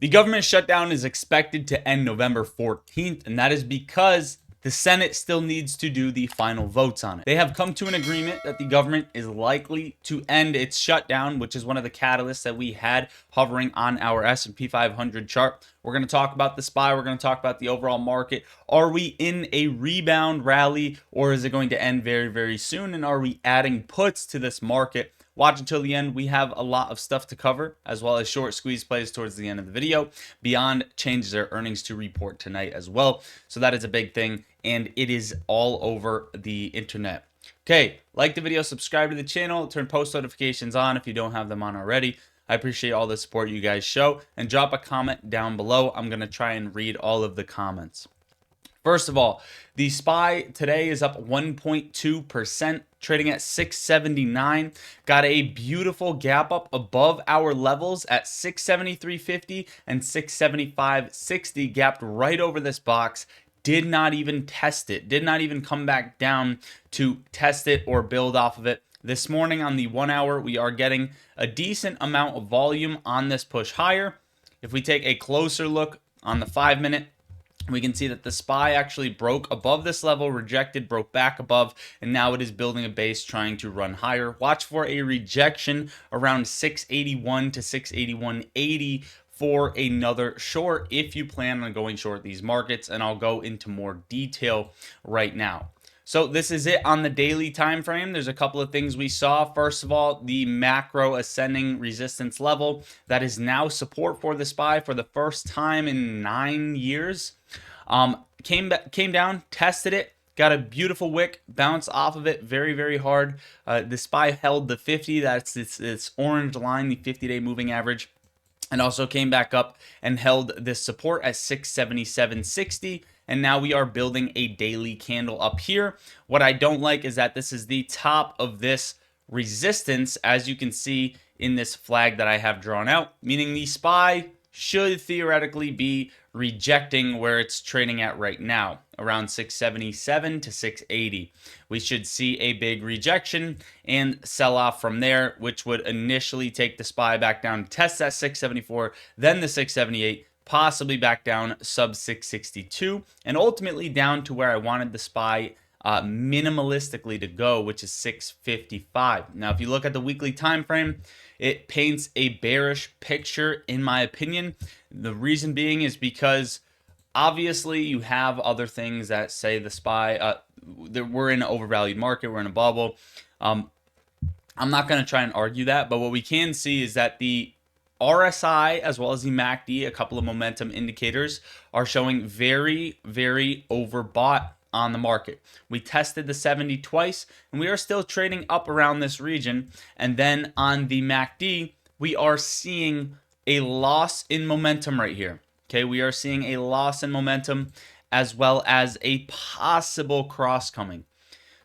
The government shutdown is expected to end November 14th, and that is because the Senate still needs to do the final votes on it. They have come to an agreement that the government is likely to end its shutdown, which is one of the catalysts that we had hovering on our S&P 500 chart. We're going to talk about the SPY. We're going to talk about the overall market. Are we in a rebound rally, or is it going to end very, very soon? And are we adding puts to this market? Watch until the end. We have a lot of stuff to cover, as well as short squeeze plays towards the end of the video. Beyond changes their earnings to report tonight as well. So that is a big thing, and it is all over the internet. Okay, like the video, subscribe to the channel, turn post notifications on if you don't have them on already. I appreciate all the support you guys show, and drop a comment down below. I'm going to try and read all of the comments. First of all, the SPY today is up 1.2%, trading at 679. Got a beautiful gap up above our levels at 673.50 and 675.60. Gapped right over this box. Did not even test it. Did not even come back down to test it or build off of it. This morning on the 1 hour, we are getting a decent amount of volume on this push higher. If we take a closer look on the 5 minute, we can see that the SPY actually broke above this level, rejected, broke back above, and now it is building a base trying to run higher. Watch for a rejection around 681 to 681.80 for another short if you plan on going short these markets, and I'll go into more detail right now. So this is it on the daily time frame. There's a couple of things we saw. First of all, the macro ascending resistance level that is now support for the SPY for the first time in 9 years. Came down, tested it, got a beautiful wick, bounced off of it very, very hard. The SPY held the 50. That's this orange line, the 50-day moving average, and also came back up and held this support at 677.60. And now we are building a daily candle up here. What I don't like is that this is the top of this resistance, as you can see in this flag that I have drawn out, meaning the SPY should theoretically be rejecting where it's trading at right now, around 677 to 680. We should see a big rejection and sell off from there, which would initially take the SPY back down to test that 674, then the 678, possibly back down sub 662, and ultimately down to where I wanted the SPY minimalistically to go, which is 655. Now, if you look at the weekly time frame, it paints a bearish picture, in my opinion. The reason being is because obviously you have other things that say the SPY, we're in an overvalued market, we're in a bubble. I'm not going to try and argue that, but what we can see is that the RSI as well as the MACD, a couple of momentum indicators, are showing very, very overbought on the market. We tested the 70 twice, and we are still trading up around this region. And then on the MACD, we are seeing a loss in momentum right here. Okay, we are seeing a loss in momentum as well as a possible cross coming.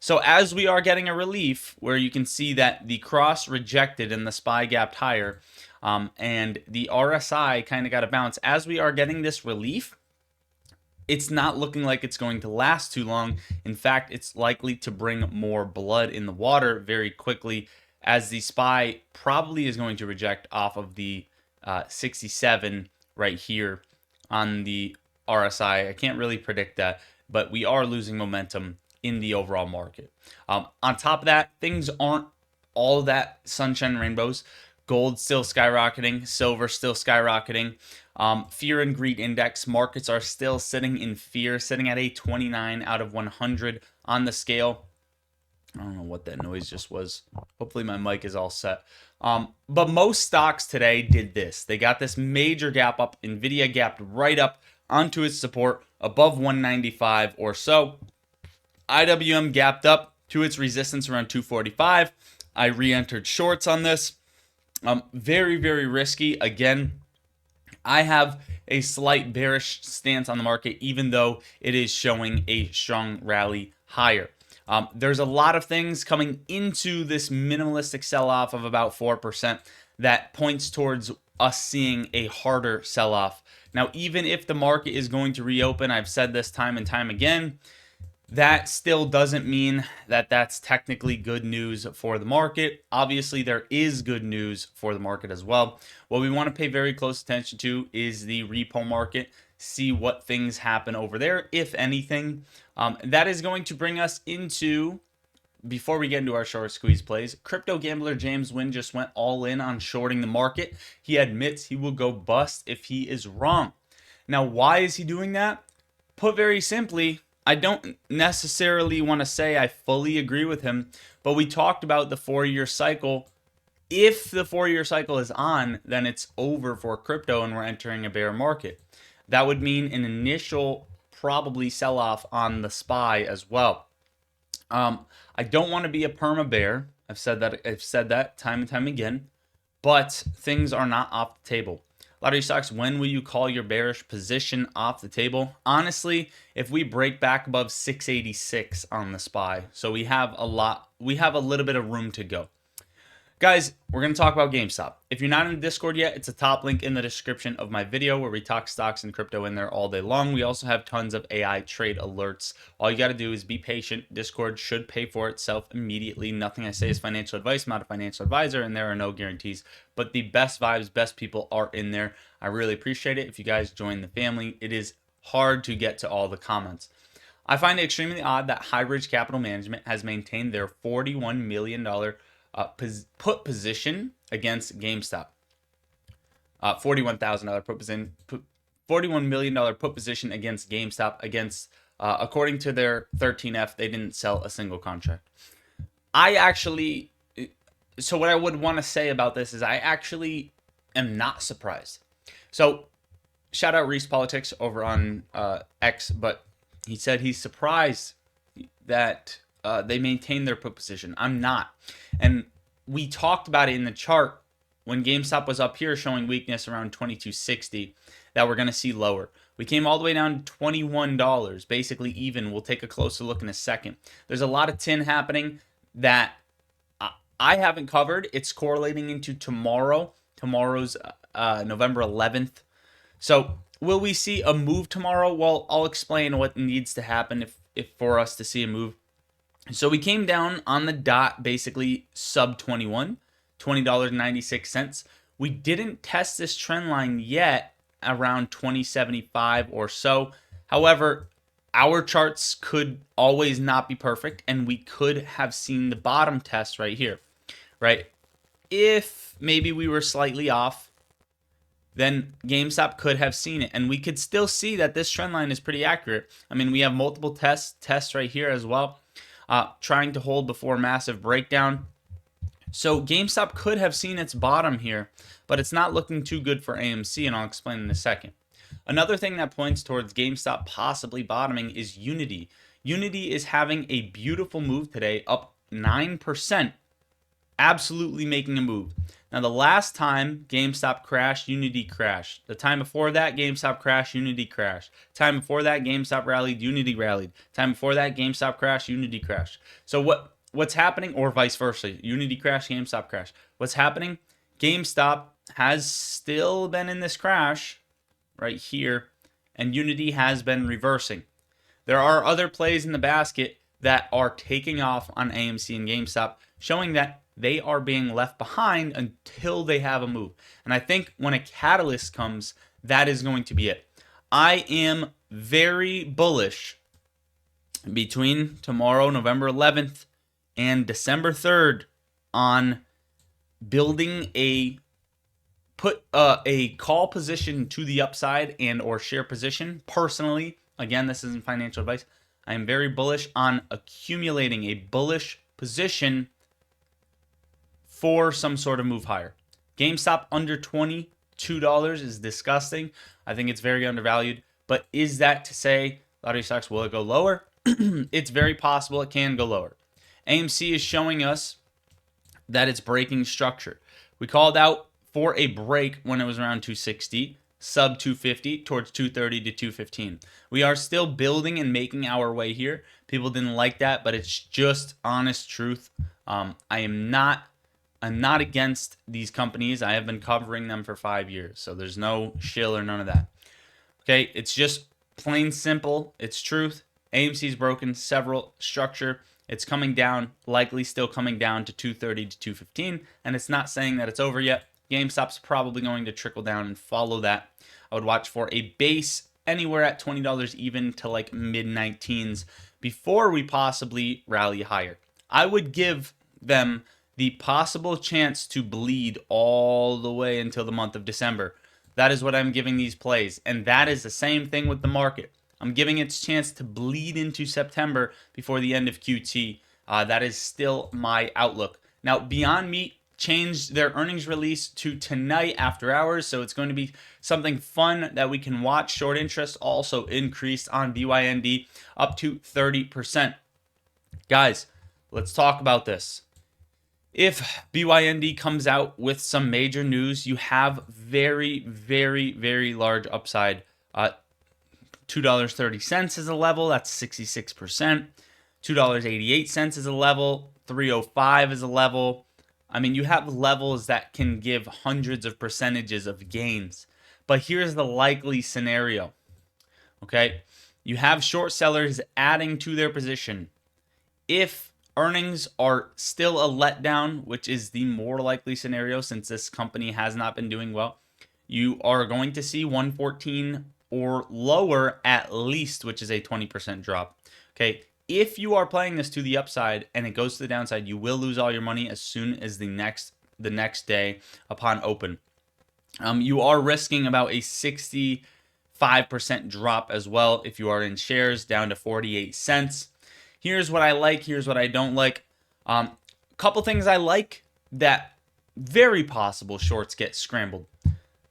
So as we are getting a relief where you can see that the cross rejected and the SPY gapped higher, and the RSI kind of got a bounce, as we are getting this relief, it's not looking like it's going to last too long. In fact, it's likely to bring more blood in the water very quickly, as the SPY probably is going to reject off of the 67 right here on the RSI. I can't really predict that, but we are losing momentum in the overall market. On top of that, things aren't all that sunshine and rainbows. Gold still skyrocketing, silver still skyrocketing. Fear and greed index markets are still sitting in fear, sitting at a 29 out of 100 on the scale. I don't know what that noise just was. Hopefully my mic is all set. But most stocks today did this. They got this major gap up. Nvidia gapped right up onto its support above 195 or so. IWM gapped up to its resistance around 245. I re-entered shorts on this. Very, very risky. Again, I have a slight bearish stance on the market, even though it is showing a strong rally higher. There's a lot of things coming into this minimalistic sell-off of about 4% that points towards us seeing a harder sell-off. Now, even if the market is going to reopen, I've said this time and time again, That still doesn't mean that that's technically good news for the market. Obviously, there is good news for the market as well. What we want to pay very close attention to is the repo market, see what things happen over there, if anything. That is going to bring us into, before we get into our short squeeze plays, crypto gambler James Wynn just went all in on shorting the market. He admits he will go bust if he is wrong. Now, why is he doing that? Put very simply, I don't necessarily want to say I fully agree with him, but we talked about the 4-year cycle. If the 4-year cycle is on, then it's over for crypto and we're entering a bear market. That would mean an initial probably sell off on the SPY as well. I don't want to be a perma bear. I've said that time and time again, but things are not off the table. Lottery stocks, when will you call your bearish position off the table? Honestly, if we break back above 686 on the SPY, so we have a little bit of room to go. Guys, we're going to talk about GameStop. If you're not in the Discord yet, it's a top link in the description of my video where we talk stocks and crypto in there all day long. We also have tons of AI trade alerts. All you got to do is be patient. Discord should pay for itself immediately. Nothing I say is financial advice. I'm not a financial advisor, and there are no guarantees. But the best vibes, best people are in there. I really appreciate it if you guys join the family. It is hard to get to all the comments. I find it extremely odd that Highbridge Capital Management has maintained their $41 million put position against GameStop. $41 million put position against GameStop against, according to their 13F, they didn't sell a single contract. So what I would want to say about this is I actually am not surprised. So shout out Reese Politics over on X, but he said he's surprised that they maintain their put position. I'm not. And we talked about it in the chart when GameStop was up here showing weakness around 22.60 that we're going to see lower. We came all the way down to $21, basically even. We'll take a closer look in a second. There's a lot of tin happening that I haven't covered. It's correlating into tomorrow's November 11th. So will we see a move tomorrow? Well, I'll explain what needs to happen if for us to see a move. So we came down on the dot, basically sub 21, $20.96. We didn't test this trend line yet around 2075 or so. However, our charts could always not be perfect, and we could have seen the bottom test right here, right? If maybe we were slightly off, then GameStop could have seen it, and we could still see that this trend line is pretty accurate. I mean, we have multiple tests right here as well. Trying to hold before massive breakdown. So GameStop could have seen its bottom here, but it's not looking too good for AMC, and I'll explain in a second. Another thing that points towards GameStop possibly bottoming is Unity. Unity is having a beautiful move today, up 9%, absolutely making a move. Now, the last time GameStop crashed, Unity crashed. The time before that, GameStop crashed, Unity crashed. Time before that, GameStop rallied, Unity rallied. Time before that, GameStop crashed, Unity crashed. So what's happening, or vice versa, Unity crashed, GameStop crashed. What's happening? GameStop has still been in this crash right here, and Unity has been reversing. There are other plays in the basket that are taking off on AMC and GameStop, showing that they are being left behind until they have a move. And I think when a catalyst comes, that is going to be it. I am very bullish between tomorrow, November 11th, and December 3rd on building a call position to the upside and or share position. Personally, again, this isn't financial advice. I am very bullish on accumulating a bullish position for some sort of move higher. GameStop under $22 is disgusting. I think it's very undervalued. But is that to say lottery stocks, will it go lower? It's very possible it can go lower. AMC is showing us that it's breaking structure. We called out for a break when it was around 260, sub 250, towards 230 to 215. We are still building and making our way here. People didn't like that, but it's just honest truth. I'm not against these companies. I have been covering them for 5 years, so there's no shill or none of that. Okay, it's just plain simple. It's truth. AMC's broken several structure. It's coming down, likely still coming down to 230 to 215, and it's not saying that it's over yet. GameStop's probably going to trickle down and follow that. I would watch for a base anywhere at $20 even to like mid 19s before we possibly rally higher. I would give them the possible chance to bleed all the way until the month of December. That is what I'm giving these plays, and that is the same thing with the market. I'm giving its chance to bleed into September before the end of QT. That is still my outlook. Now, Beyond Meat changed their earnings release to tonight after hours, so it's going to be something fun that we can watch. Short interest also increased on BYND up to 30%. Guys, let's talk about this. If BYND comes out with some major news, you have very, very, very large upside. $2.30 is a level, that's 66%. $2.88 is a level, 305 is a level. I mean, you have levels that can give hundreds of percentages of gains. But here's the likely scenario. Okay? You have short sellers adding to their position. If earnings are still a letdown, which is the more likely scenario since this company has not been doing well, you are going to see 114 or lower at least, which is a 20% drop. Okay, if you are playing this to the upside and it goes to the downside, you will lose all your money as soon as the next day upon open. You are risking about a 65% drop as well if you are in shares down to 48 cents. Here's what I like. Here's what I don't like. Couple things I like that very possible shorts get scrambled.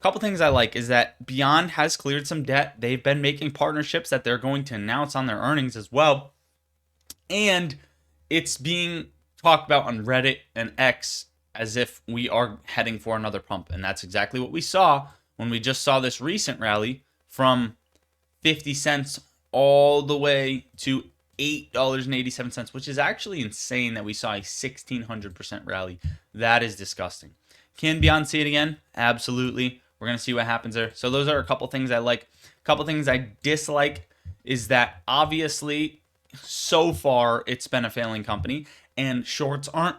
Couple things I like is that Beyond has cleared some debt. They've been making partnerships that they're going to announce on their earnings as well. And it's being talked about on Reddit and X as if we are heading for another pump. And that's exactly what we saw when we just saw this recent rally from 50 cents all the way to $8.87, which is actually insane that we saw a 1,600% rally. That is disgusting. Can Beyond see it again? Absolutely. We're going to see what happens there. So those are a couple things I like. A couple things I dislike is that obviously so far it's been a failing company and shorts aren't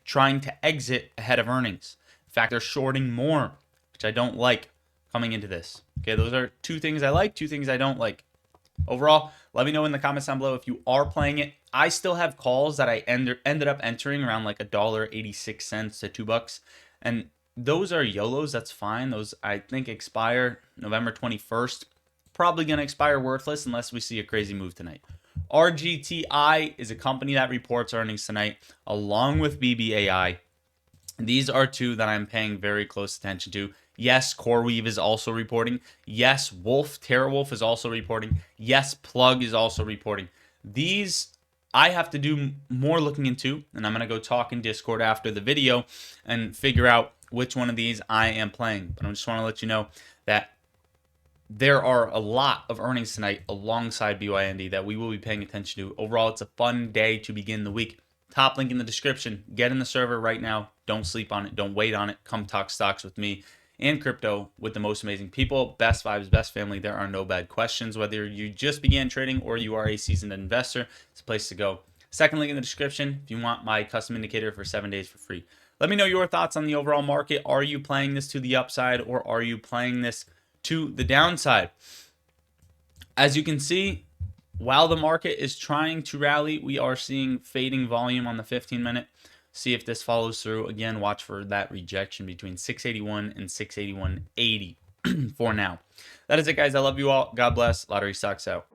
trying to exit ahead of earnings. In fact, they're shorting more, which I don't like coming into this. Okay, those are two things I like, two things I don't like. Overall, let me know in the comments down below if you are playing it. I still have calls that I ended up entering around like $1.86 to $2. And those are YOLOs, that's fine. Those I think expire November 21st. Probably going to expire worthless unless we see a crazy move tonight. RGTI is a company that reports earnings tonight along with BBAI. These are two that I'm paying very close attention to. Yes, CoreWeave is also reporting. Yes, TeraWolf is also reporting. Yes, Plug is also reporting. These I have to do more looking into, and I'm going to go talk in Discord after the video and figure out which one of these I am playing. But I just want to let you know that there are a lot of earnings tonight alongside BYND that we will be paying attention to. Overall, it's a fun day to begin the week. Top link in the description. Get in the server right now. Don't sleep on it. Don't wait on it. Come talk stocks with me and crypto with the most amazing people. Best vibes, best family. There are no bad questions. Whether you just began trading or you are a seasoned investor, it's a place to go. Second link in the description if you want my custom indicator for 7 days for free. Let me know your thoughts on the overall market. Are you playing this to the upside or are you playing this to the downside? As you can see, while the market is trying to rally, we are seeing fading volume on the 15-minute. See if this follows through. Again, watch for that rejection between 681 and 681.80 for now. That is it, guys. I love you all. God bless. Lottery Stocks out.